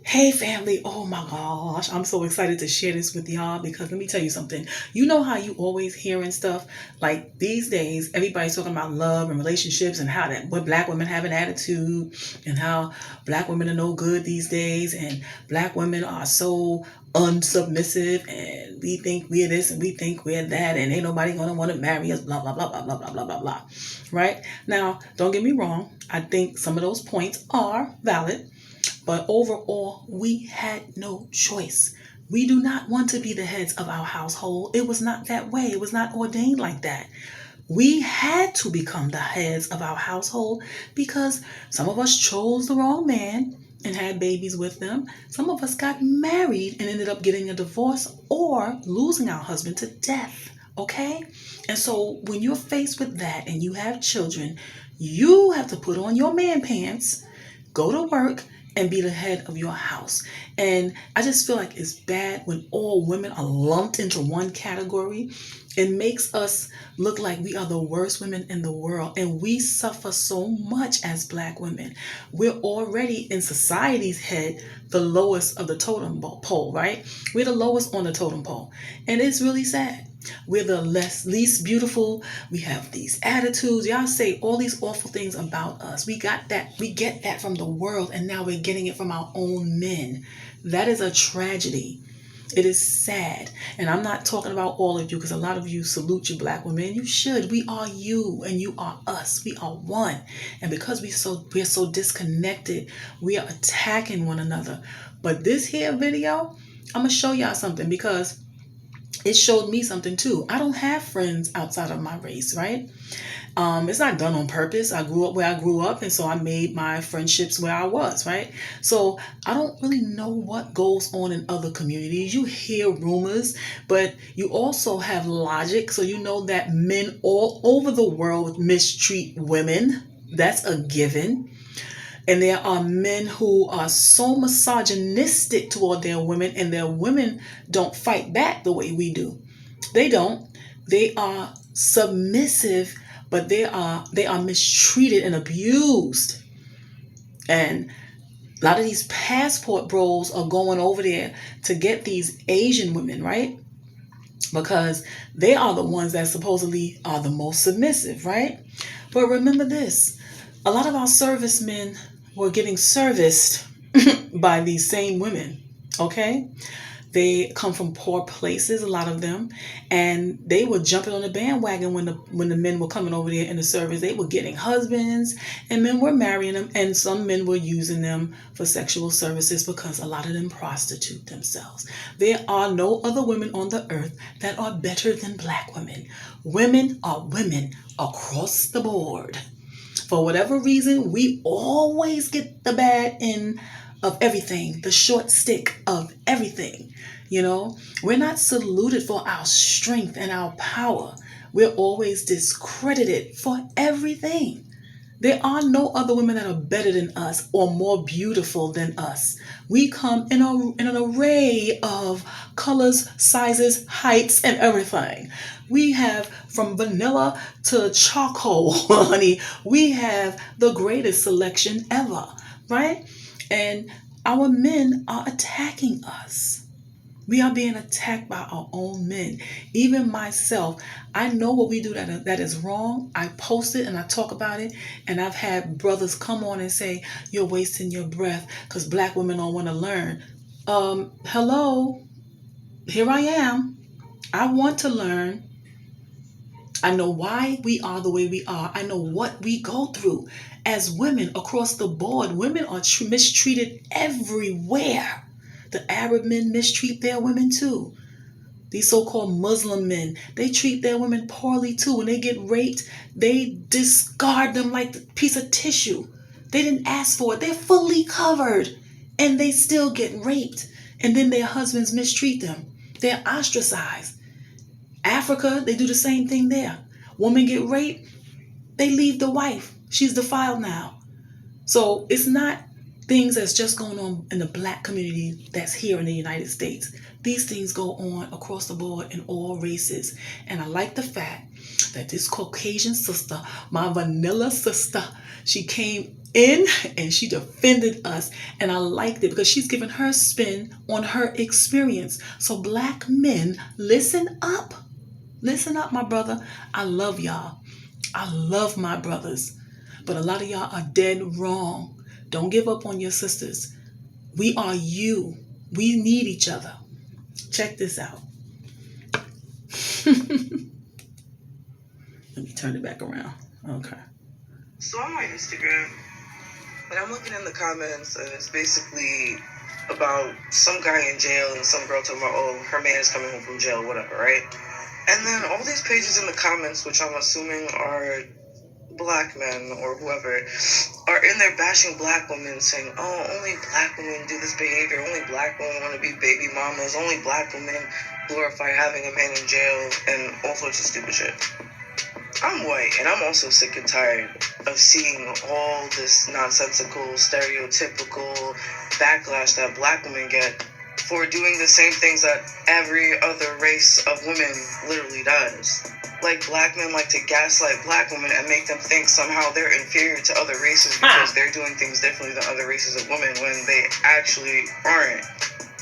Hey family, oh my gosh, I'm so excited to share this with y'all because let me tell you something. You know how you always hearing stuff like these days, everybody's talking about love and relationships and how that what black women have an attitude and how black women are no good these days and black women are so unsubmissive and we think we're this and we think we're that and ain't nobody gonna want to marry us, blah blah blah blah blah blah blah blah blah. Right? Now, don't get me wrong, I think some of those points are valid. But overall, we had no choice. We do not want to be the heads of our household. It was not that way. It was not ordained like that. We had to become the heads of our household because some of us chose the wrong man and had babies with them. Some of us got married and ended up getting a divorce or losing our husband to death. Okay? And so when you're faced with that and you have children, you have to put on your man pants, go to work, and be the head of your house. And I just feel like it's bad when all women are lumped into one category. It makes us look like we are the worst women in the world. And we suffer so much as black women. We're already in society's head the lowest of the totem pole, right? We're the lowest on the totem pole. And it's really sad. We're the least beautiful. We have these attitudes. Y'all say all these awful things about us. We got that. We get that from the world, and now we're getting it from our own men. That is a tragedy. It is sad. And I'm not talking about all of you because a lot of you salute you black women. You should. We are you and you are us. We are one. And because we're so disconnected, we are attacking one another. But this here video, I'm going to show y'all something because it showed me something too. I don't have friends outside of my race, right? It's not done on purpose. I grew up where I grew up, and so I made my friendships where I was, right? So I don't really know what goes on in other communities. You hear rumors, but you also have logic. So you know that men all over the world mistreat women. That's a given. And there are men who are so misogynistic toward their women, and their women don't fight back the way we do. They don't. They are submissive, but they are mistreated and abused. And a lot of these passport bros are going over there to get these Asian women, right? Because they are the ones that supposedly are the most submissive, right? But remember this, a lot of our servicemen were getting serviced by these same women, okay? They come from poor places, a lot of them, and they were jumping on the bandwagon when the men were coming over there in the service. They were getting husbands, and men were marrying them, and some men were using them for sexual services because a lot of them prostitute themselves. There are no other women on the earth that are better than black women. Women are women across the board. For whatever reason, we always get the bad end of everything, the short stick of everything. You know, we're not saluted for our strength and our power. We're always discredited for everything. There are no other women that are better than us or more beautiful than us. We come in an array of colors, sizes, heights, and everything. We have from vanilla to charcoal, honey. We have the greatest selection ever, right? And our men are attacking us. We are being attacked by our own men. Even myself, I know what we do that is wrong. I post it and I talk about it. And I've had brothers come on and say, you're wasting your breath because black women don't want to learn. Hello, here I am. I want to learn. I know why we are the way we are. I know what we go through as women across the board. Women are mistreated everywhere. The Arab men mistreat their women too. These so-called Muslim men, they treat their women poorly too. When they get raped, they discard them like a piece of tissue. They didn't ask for it. They're fully covered and they still get raped. And then their husbands mistreat them. They're ostracized. Africa, they do the same thing there. Women get raped, they leave the wife. She's defiled now. So it's not things that's just going on in the black community that's here in the United States. These things go on across the board in all races. And I like the fact that this Caucasian sister, my vanilla sister, she came in and she defended us. And I liked it because she's given her spin on her experience. So black men, listen up. Listen up, my brother. I love y'all. I love my brothers. But a lot of y'all are dead wrong. Don't give up on your sisters. We are you. We need each other. Check this out. Let me turn it back around. Okay. So on my Instagram, and I'm looking in the comments, and it's basically about some guy in jail and some girl talking about, oh, her man is coming home from jail, whatever, right? And then all these pages in the comments, which I'm assuming are black men or whoever, are in there bashing black women, saying, oh, only black women do this behavior, only black women want to be baby mamas, only black women glorify having a man in jail, and all sorts of stupid shit. I'm white, and I'm also sick and tired of seeing all this nonsensical, stereotypical backlash that black women get for doing the same things that every other race of women literally does. Like, black men like to gaslight black women and make them think somehow they're inferior to other races because they're doing things differently than other races of women when they actually aren't.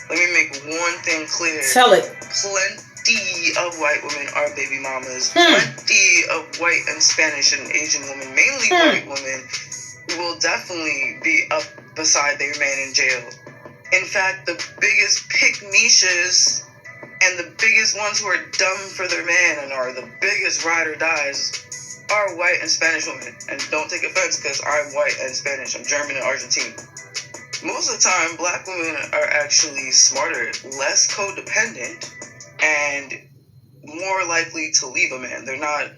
Let me make one thing clear. Tell it. Plenty of white women are baby mamas. Plenty of white and Spanish and Asian women, mainly white women, will definitely be up beside their man in jail. In fact, the biggest pick-meishes and the biggest ones who are dumb for their man and are the biggest ride or dies are white and Spanish women. And don't take offense because I'm white and Spanish. I'm German and Argentine. Most of the time, black women are actually smarter, less codependent, and more likely to leave a man. They're not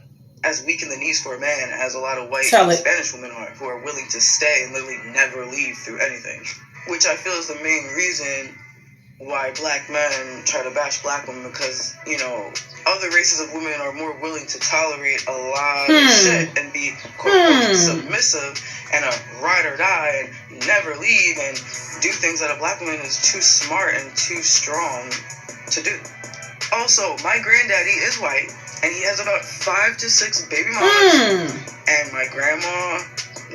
as weak in the knees for a man as a lot of white and Spanish women are, who are willing to stay and literally never leave through anything. Which I feel is the main reason why black men try to bash black women, because, you know, other races of women are more willing to tolerate a lot of shit and be quote-unquote submissive and a ride or die and never leave and do things that a black woman is too smart and too strong to do. Also, my granddaddy is white, and he has about 5 to 6 baby mamas, and my grandma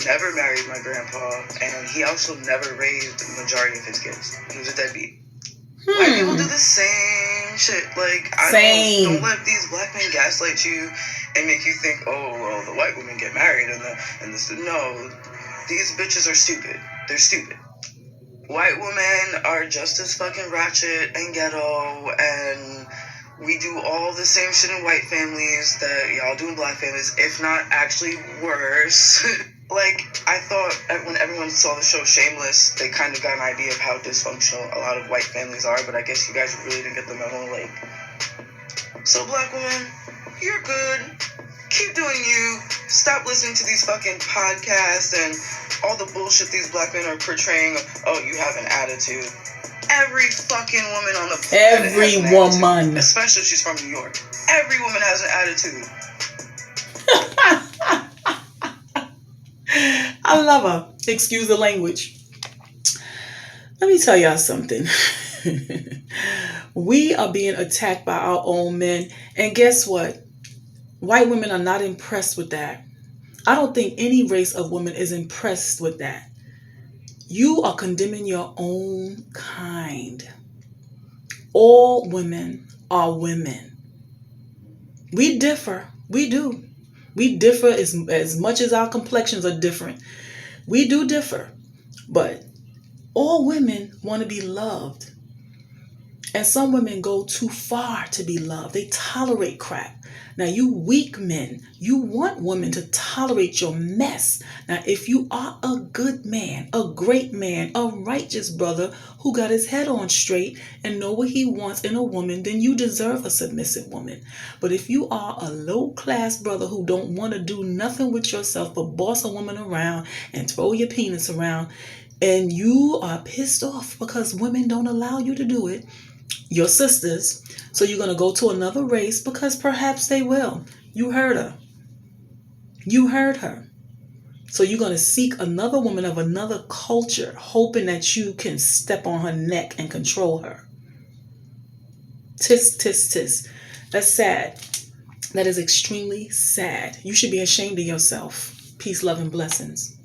never married my grandpa, and he also never raised the majority of his kids. He was a deadbeat. White people do the same shit. Like, don't let these black men gaslight you and make you think, oh, well, the white women get married and this. No, these bitches are stupid. They're stupid. White women are just as fucking ratchet and ghetto, and we do all the same shit in white families that y'all do in black families, if not actually worse. Like, I thought when everyone saw the show Shameless, they kind of got an idea of how dysfunctional a lot of white families are, but I guess you guys really didn't get the memo. Like, so black women, you're good. Keep doing you. Stop listening to these fucking podcasts and all the bullshit these black men are portraying. Oh, you have an attitude. Every fucking woman on the planet has an attitude, especially if she's from New York. Every woman has an attitude. I love her. Excuse the language. Let me tell y'all something. We are being attacked by our own men. And guess what? White women are not impressed with that. I don't think any race of women is impressed with that. You are condemning your own kind. All women are women. We differ. We do. We differ as much as our complexions are different. We do differ. But all women want to be loved. And some women go too far to be loved. They tolerate crap. Now, you weak men, you want women to tolerate your mess. Now, if you are a good man, a great man, a righteous brother who got his head on straight and know what he wants in a woman, then you deserve a submissive woman. But if you are a low-class brother who don't want to do nothing with yourself but boss a woman around and throw your penis around, and you are pissed off because women don't allow you to do it, your sisters, so you're going to go to another race because perhaps they will. You heard her. You heard her. So you're going to seek another woman of another culture, hoping that you can step on her neck and control her. Tisk, tisk, tisk. That's sad. That is extremely sad. You should be ashamed of yourself. Peace, love, and blessings.